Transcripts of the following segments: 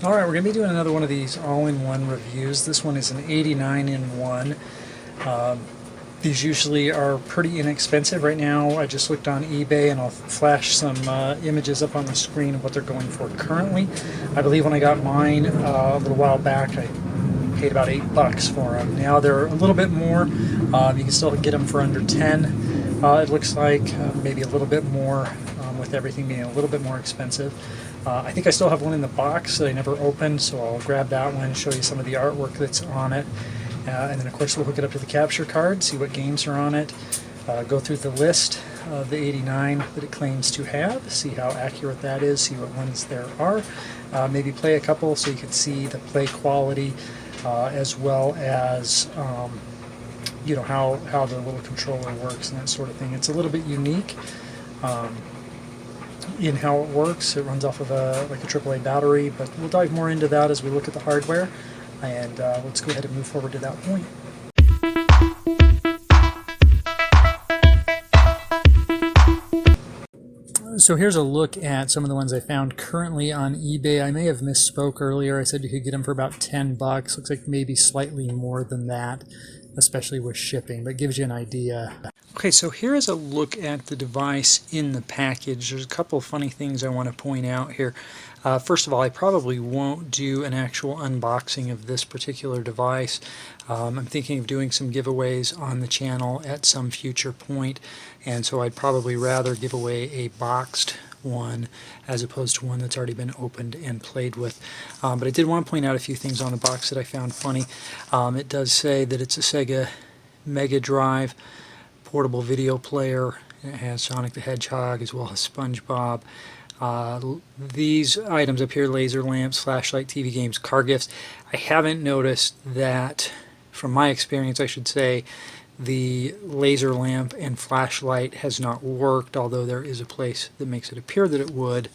Alright, we're going to be doing another one of these all-in-one reviews. This one is an 89-in-1. These usually are pretty inexpensive. Right now I just looked on eBay and I'll flash some images up on the screen of what they're going for currently. I believe when I got mine a little while back I paid about $8 for them. Now they're a little bit more. You can still get them for under 10. It looks like maybe a little bit more with everything being a little bit more expensive. I think I still have one in the box that I never opened, so I'll grab that one and show you some of the artwork that's on it. And then of course we'll hook it up to the capture card, see what games are on it, go through the list of the 89 that it claims to have, see how accurate that is, see what ones there are, maybe play a couple so you can see the play quality as well as you know how the little controller works and that sort of thing. It's a little bit unique in how it works. It runs off of like a AAA battery, but we'll dive more into that as we look at the hardware. And let's go ahead and move forward to that point. So here's a look at some of the ones I found currently on eBay. I may have misspoke earlier. I said you could get them for about $10. Looks like maybe slightly more than that, especially with shipping, but gives you an idea. Okay, so here is a look at the device in the package. There's a couple of funny things I want to point out here. First of all, I probably won't do an actual unboxing of this particular device. I'm thinking of doing some giveaways on the channel at some future point, and so I'd probably rather give away a boxed one as opposed to one that's already been opened and played with. But I did want to point out a few things on the box that I found funny. It does say that it's a Sega Mega Drive portable video player. It has Sonic the Hedgehog as well as SpongeBob. These items up here, laser lamps, flashlight, TV games, car gifts, I haven't noticed that, from my experience I should say, the laser lamp and flashlight has not worked, although there is a place that makes it appear that it would.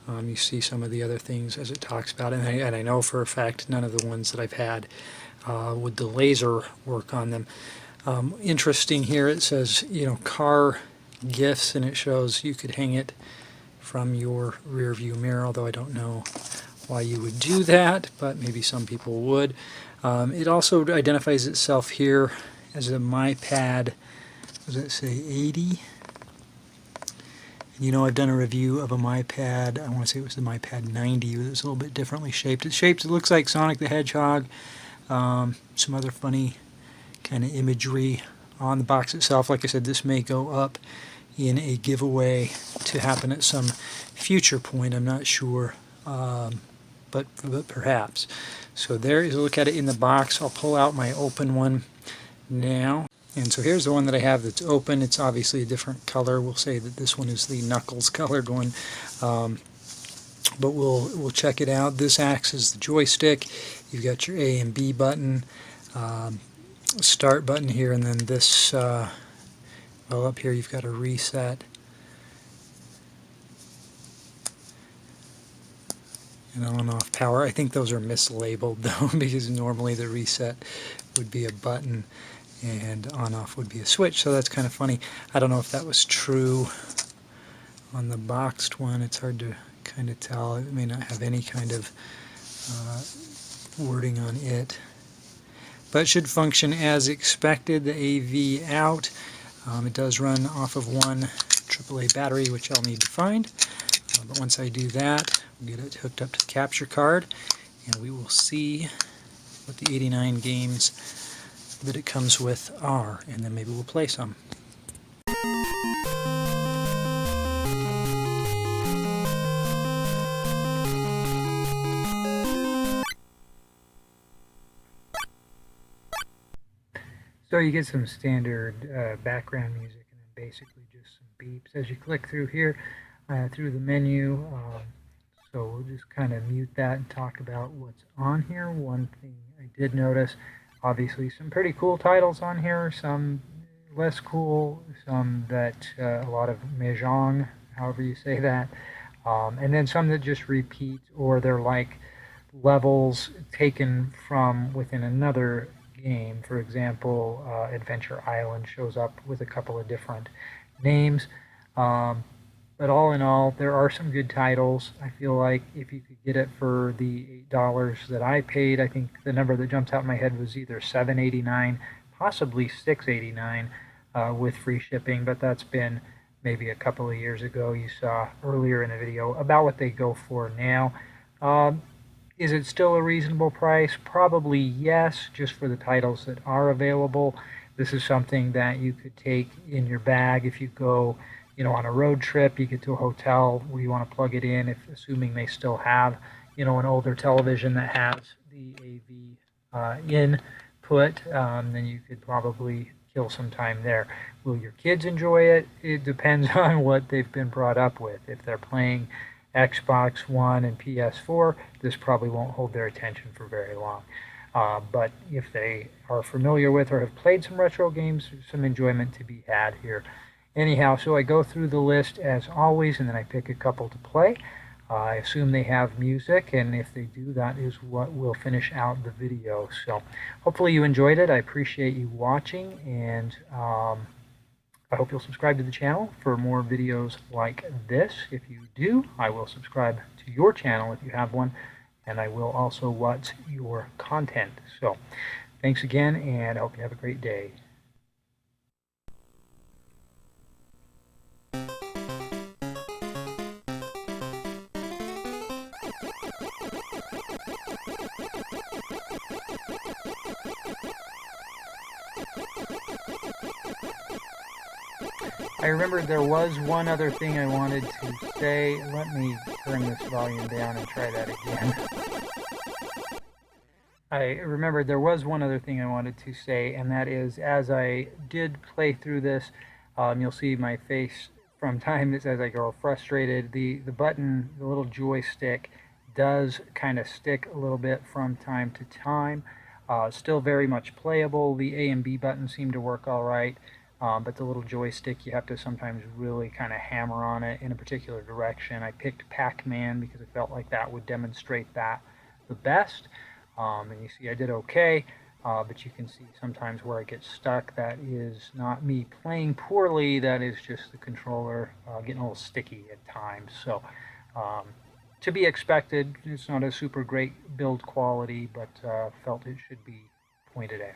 You see some of the other things as it talks about it, and I know for a fact none of the ones that I've had would the laser work on them. Interesting here, it says, you know, car gifts, and it shows you could hang it from your rear view mirror, although I don't know why you would do that, but maybe some people would. It also identifies itself here as a MyPad, does it say 80? You know, I've done a review of a MyPad, I want to say it was the MyPad 90, but it's a little bit differently shaped. It looks like Sonic the Hedgehog, some other funny kind of imagery on the box itself. Like I said, this may go up in a giveaway to happen at some future point, I'm not sure, but perhaps. So there is a look at it in the box. I'll pull out my open one now. And so here's the one that I have that's open. It's obviously a different color. We'll say that this one is the Knuckles colored one, but we'll check it out. This acts as the joystick. You've got your A and B button, start button here, and then this well, up here you've got a reset and on off power. I think those are mislabeled though, because normally the reset would be a button and on off would be a switch, so that's kind of funny. I don't know if that was true on the boxed one. It's hard to kind of tell. It may not have any kind of wording on it, but it should function as expected. The AV out. It does run off of one AAA battery, which I'll need to find. But once I do that, we'll get it hooked up to the capture card, and we will see what the 89 games that it comes with are, and then maybe we'll play some. So you get some standard background music and then basically just some beeps as you click through here, through the menu. So we'll just kind of mute that and talk about what's on here. One thing I did notice, obviously some pretty cool titles on here, some less cool, some that a lot of mahjong, however you say that, and then some that just repeat, or they're like levels taken from within another game. For example, Adventure Island shows up with a couple of different names. But all in all, there are some good titles. I feel like if you could get it for the $8 that I paid, I think the number that jumps out in my head was either $7.89, possibly $6.89 with free shipping, but that's been maybe a couple of years ago. You saw earlier in the video about what they go for now. Is it still a reasonable price? Probably yes, just for the titles that are available. This is something that you could take in your bag if you go, on a road trip. You get to a hotel where you want to plug it in, assuming they still have, an older television that has the AV input, then you could probably kill some time there. Will your kids enjoy it? It depends on what they've been brought up with. If they're playing Xbox One and PS4, this probably won't hold their attention for very long. But if they are familiar with or have played some retro games, there's some enjoyment to be had here. Anyhow, so I go through the list as always, and then I pick a couple to play. I assume they have music, and if they do, that is what will finish out the video. So hopefully you enjoyed it. I appreciate you watching, and I hope you'll subscribe to the channel for more videos like this. If you do, I will subscribe to your channel if you have one, and I will also watch your content. So thanks again, and I hope you have a great day. I remembered there was one other thing I wanted to say. Let me turn this volume down and try that again. I remembered there was one other thing I wanted to say, and that is, as I did play through this, you'll see my face from time as I grow frustrated. The button, the little joystick, does kind of stick a little bit from time to time. Still very much playable. The A and B buttons seem to work all right. But the little joystick, you have to sometimes really kind of hammer on it in a particular direction. I picked Pac-Man because I felt like that would demonstrate that the best. And you see I did okay, but you can see sometimes where I get stuck. That is not me playing poorly, that is just the controller getting a little sticky at times. So to be expected. It's not a super great build quality, but felt it should be pointed out.